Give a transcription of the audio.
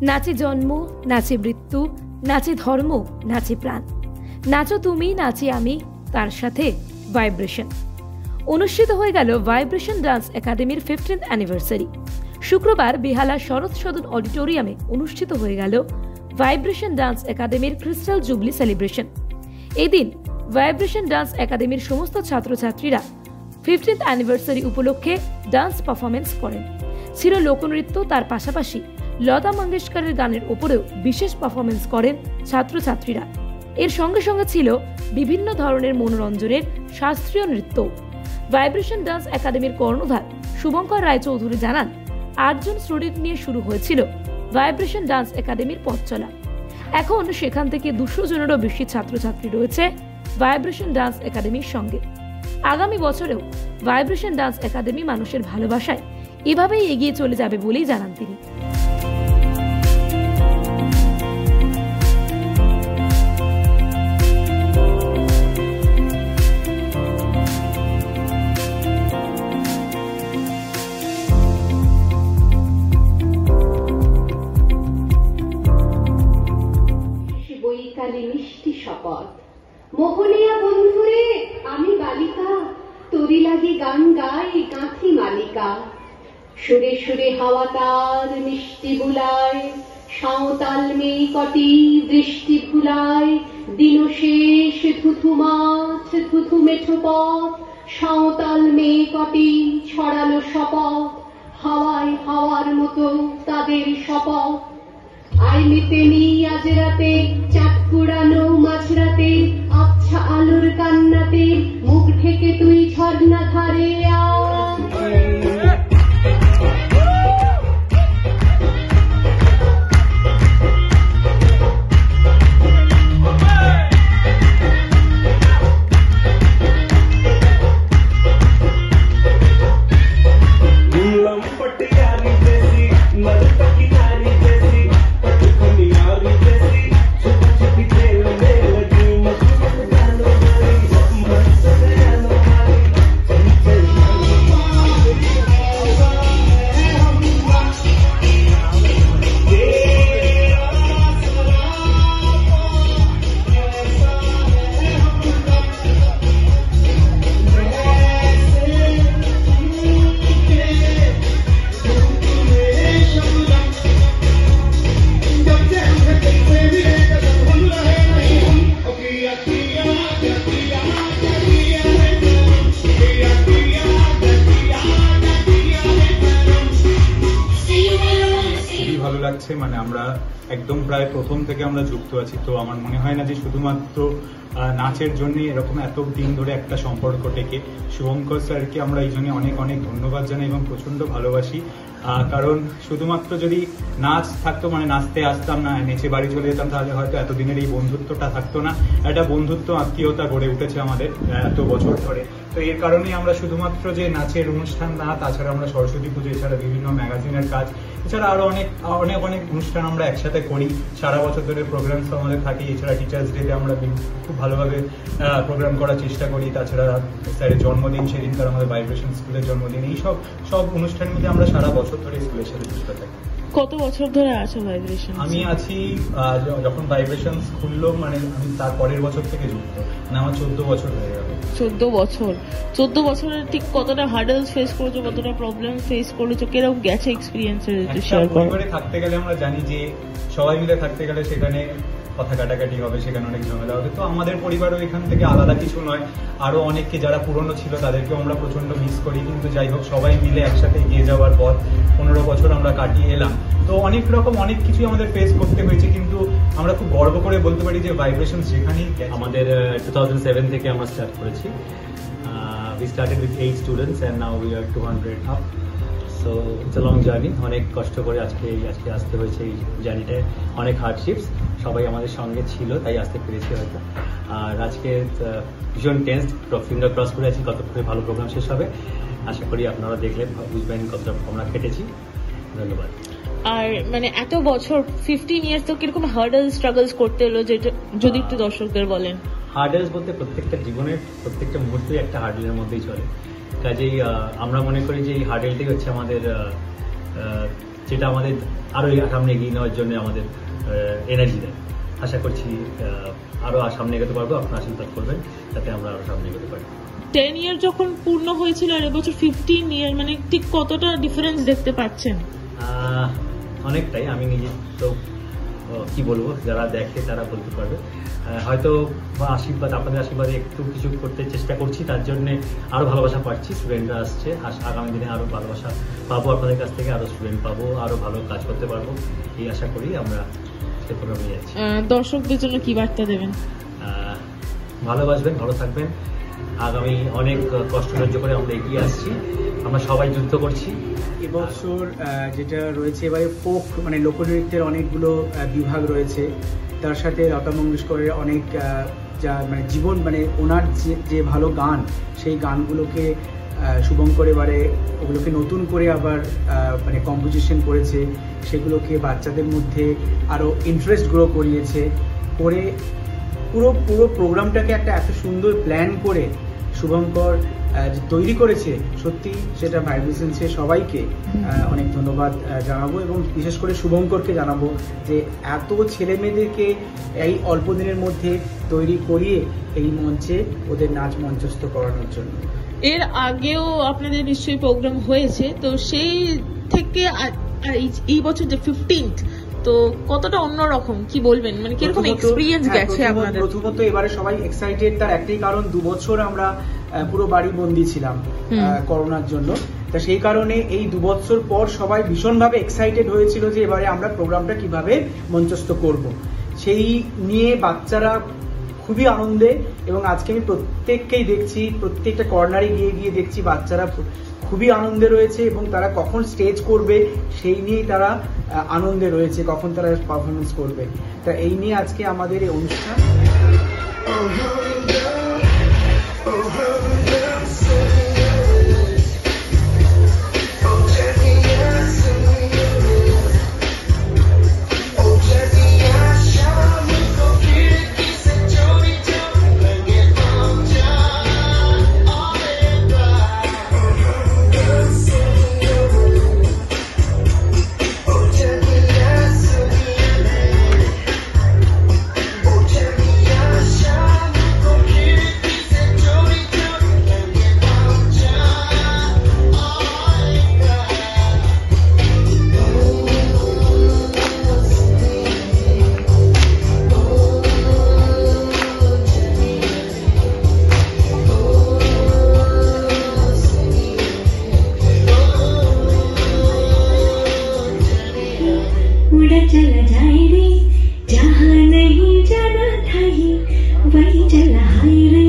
নাচে জন্ম, নাচে মৃত্যু, নাচে ধর্ম, নাচে প্রাণ। নাচো তুমি, নাচি আমি, তার সাথে ভাইব্রেশন। অনুষ্ঠিত হয়ে গেল ভাইব্রেশন ডান্স একাডেমির 15th অ্যানিভার্সারি। শুক্রবার বেহালা শরৎ সদন অডিটোরিয়ামে অনুষ্ঠিত হয়ে গেল ভাইব্রেশন ডান্স একাডেমির ক্রিস্টাল জুবলি সেলিব্রেশন। এদিন ভাইব্রেশন ডান্স একাডেমির সমস্ত ছাত্রছাত্রীরা 15th অ্যানিভার্সারি উপলক্ষে ডান্স পারফরমেন্স করেন। ছিল লোকনৃত্য, তার পাশাপাশি লতা মঙ্গেশকরের গানের ওপরেও বিশেষ পারফরমেন্স করেন ছাত্রছাত্রীরা। এর সঙ্গে সঙ্গে ছিল বিভিন্ন ধরনের মনোরঞ্জনের শাস্ত্রীয় নৃত্য। ভাইব্রেশন ডান্স একাডেমির কর্ণধার শুভঙ্কর রায়চৌধুরী জানান, 8 জন স্টুডেন্ট নিয়ে শুরু হয়েছিল ভাইব্রেশন ডান্স একাডেমির পথ চলা। এখন সেখান থেকে 200 জনেরও বেশি ছাত্রছাত্রী রয়েছে ভাইব্রেশন ডান্স একাডেমির সঙ্গে। আগামী বছরেও ভাইব্রেশন ডান্স একাডেমি মানুষের ভালোবাসায় এভাবেই এগিয়ে চলে যাবে বলেই জানান তিনি। মিষ্টি শপথ মোহনিয়া বন্ধুরে, আমি বালিকা, তোরি লাগি গান গাই গাঁথি মালিকা। সুরে সুরে হাওয়া তার মিষ্টি বুলায়, সাঁওতাল মেয়ে কটি বৃষ্টি ভুলায়। দিন শেষ থুথু মাঠ থুথু মেঠো পথ, সাঁওতাল মেয়ে কটি ছড়ালো শপথ। হাওয়ায় হাওয়ার মতো তাদের শপথ। আইলিতে নি আজ রাতে চাঁদ কুড়ানো মাঝরাতে, আচ্ছা আলোর কান্নাতে মুখ ঢেকে তুই ঝর্ণা ধারে লাগছে। মানে আমরা একদম প্রায় প্রথম থেকে আমরা যুক্ত আছি, তো আমার মনে হয় না যে শুধুমাত্র নাচের জন্য এরকম এত দিন ধরে একটা সম্পর্ক টেকে। শুভঙ্কর স্যারকে আমরা এই জন্য অনেক অনেক ধন্যবাদ জানাই এবং প্রচন্ড ভালোবাসি। কারণ শুধুমাত্র যদি নাচ থাকতো, মানে নাচতে আসতাম না, নেচে বাড়ি চলে যেতাম, তাহলে হয়তো এতদিনের এই বন্ধুত্বটা থাকতো না। একটা বন্ধুত্ব আত্মীয়তা গড়ে উঠেছে আমাদের এত বছর ধরে। তো এর কারণেই আমরা শুধুমাত্র যে নাচের অনুষ্ঠান না, তাছাড়া আমরা সরস্বতী পুজো, এছাড়া বিভিন্ন ম্যাগাজিনের কাজ, এছাড়া আরো অনেক অনেক অনেক অনুষ্ঠান আমরা একসাথে করি। সারা বছর ধরে প্রোগ্রামস আমাদের থাকে। এছাড়া টিচার্স ডেতে আমরা খুব ভালোভাবে প্রোগ্রাম করার চেষ্টা করি। তাছাড়া স্যারের জন্মদিন, সেদিনকার আমাদের ভাইব্রেশন স্কুলের জন্মদিন, এই সব অনুষ্ঠানের মধ্যে আমরা সারা বছর ধরে স্কুলের সাথে যুক্ত থাকি। কত বছর ধরে আছো ভাইব্রেশন? আমি আছি যখন ভাইব্রেশন খুললো, মানে আমি তার পরের বছর থেকে যুক্ত, মানে আমার 14 বছর হয়ে গেল। 14 বছরের ঠিক কতটা হার্ডলস ফেস করেছো, কতটা প্রবলেম ফেস করেছো, কিরকম গেছে এক্সপিরিয়েন্স? পরিবারে থাকতে গেলে আমরা জানি যে সবাই মিলে থাকতে গেলে সেখানে কথা কাটাকাটি হবে, সেখানে অনেক ঝামেলা হবে। তো আমাদের পরিবারও এখান থেকে আলাদা কিছু নয়। আরো অনেককে যারা পুরনো ছিল তাদেরকেও আমরা প্রচন্ড মিস করি, কিন্তু যাই হোক সবাই মিলে একসাথে এগিয়ে যাওয়ার পর 15 বছর আমরা কাটিয়ে এলাম। তো অনেক রকম অনেক কিছু আমাদের ফেস করতে হয়েছে, কিন্তু আমরা খুব গর্ব করে বলতে পারি যে ভাইব্রেশন যেখানেই আমাদের 2007 থেকে আমরা স্টার্ট করেছি। We started with 8 students and now we are 200 up. So it's a long journey. অনেক কষ্ট করে আজকে আসতে হয়েছে। এই জার্নিটায় অনেক হার্ডশিপস, সবাই আমাদের সঙ্গে ছিল, তাই আসতে পেরেছি হয়তো। আর আজকে ভীষণ টেন্সড, ফিঙ্গার ক্রস করে আছি কতক্ষণে ভালো প্রোগ্রাম শেষ হবে। আশা করি আপনারা দেখলে বুঝবেন কতটা আমরা কেটেছি। ধন্যবাদ। আর মানে এত বছর 15 ইয়ার্স তো কিরকম হার্ডল স্ট্রাগলস করতে হলো, যেটা যদি একটু দর্শকদের বলেন। হার্ডলস বলতে প্রত্যেকটা জীবনের প্রত্যেকটা মুহূর্তেই একটা হার্ডেলের মধ্যেই চলে। কাজেই আমরা মনে করি যে এই হার্ডেলটাই হচ্ছে আমাদের যেটা আমাদের আরো সামনে এগিয়ে নেওয়ার জন্য আমাদের এনার্জি দেয়। আশা করছি আরো সামনে এগোতে পারবো, আপনারা আশীর্বাদ করবেন যাতে আমরা আরো সামনে এগোতে পারি। 10 ইয়ার যখন পূর্ণ হয়েছিল আর এবছর 15 ইয়ার, মানে ঠিক কতটা ডিফারেন্স দেখতে পাচ্ছেন? অনেকটাই। আমি নিজে তো কি বলবো, যারা দেখে তারা বলতে পারবে। হয়তো আশীর্বাদ, আপনাদের আশীর্বাদে একটু কিছু করতে চেষ্টা করছি, তার জন্য আরো ভালোবাসা পাচ্ছি। স্টুডেন্টরা আসছে, আগামী দিনে আরো ভালোবাসা পাবো আপনাদের কাছ থেকে, আরো স্টুডেন্ট পাবো, আরো ভালো কাজ করতে পারবো, এই আশা করি আমরা সে প্রোগ্রামে যাচ্ছি। দর্শকদের জন্য কি বার্তা দেবেন? ভালোবাসবেন, ভালো থাকবেন। আগামী অনেক কষ্ট সহ্য করে আমরা এগিয়ে আসছি, আমরা সবাই যুদ্ধ করছি। এবছর যেটা রয়েছে, এবারে ফোক মানে লোকনৃত্যের অনেকগুলো বিভাগ রয়েছে, তার সাথে লতা মঙ্গেশকরের অনেক যা মানে জীবন মানে ওনার যে ভালো গান, সেই গানগুলোকে শুভঙ্কর এবারে ওগুলোকে নতুন করে আবার মানে কম্পোজিশন করেছে, সেগুলোকে বাচ্চাদের মধ্যে আরও ইন্টারেস্ট গ্রো করিয়েছে, করে পুরো প্রোগ্রামটাকে একটা এত সুন্দর প্ল্যান করে শুভঙ্কর তৈরি করেছে। সত্যি সেটা ভাইব্রেশনসে সবাইকে অনেক ধন্যবাদ জানাবো, এবং বিশেষ করে শুভঙ্করকে জানাবো যে এত ছেলে মেয়েদেরকে এই অল্প দিনের মধ্যে তৈরি করিয়ে এই মঞ্চে ওদের নাচ মঞ্চস্থ করানোর জন্য। এর আগেও আপনাদের নিশ্চয়ই প্রোগ্রাম হয়েছে, তো সেই থেকে এই বছর যে 15th, তো কতটা অন্যরকম কি বলবেন, মানে কিরকম এক্সপেরিয়েন্স গেছে আপনাদের? প্রথমত এবারে সবাই এক্সাইটেড, তার একটাই কারণ 2 বছর আমরা পুরো বাড়ি বন্দি ছিলাম করোনার জন্য। তা সেই কারণে এই 2 বছর পর সবাই ভীষণভাবে এক্সাইটেড হয়েছিল যে এবারে আমরা প্রোগ্রামটা কিভাবে মঞ্চস্থ করব, সেই নিয়ে বাচ্চারা খুবই আনন্দে। এবং আজকে আমি প্রত্যেককেই দেখছি, প্রত্যেকটা কর্নারে গিয়ে দেখছি বাচ্চারা খুবই আনন্দে রয়েছে, এবং তারা কখন স্টেজ করবে সেই নিয়েই তারা আনন্দে রয়েছে, কখন তারা পারফরমেন্স করবে। তা এই নিয়ে আজকে আমাদের এই অনুষ্ঠান। उड़ा चला जाए रे, जहाँ नहीं जाना था ही वही चला हाय रे।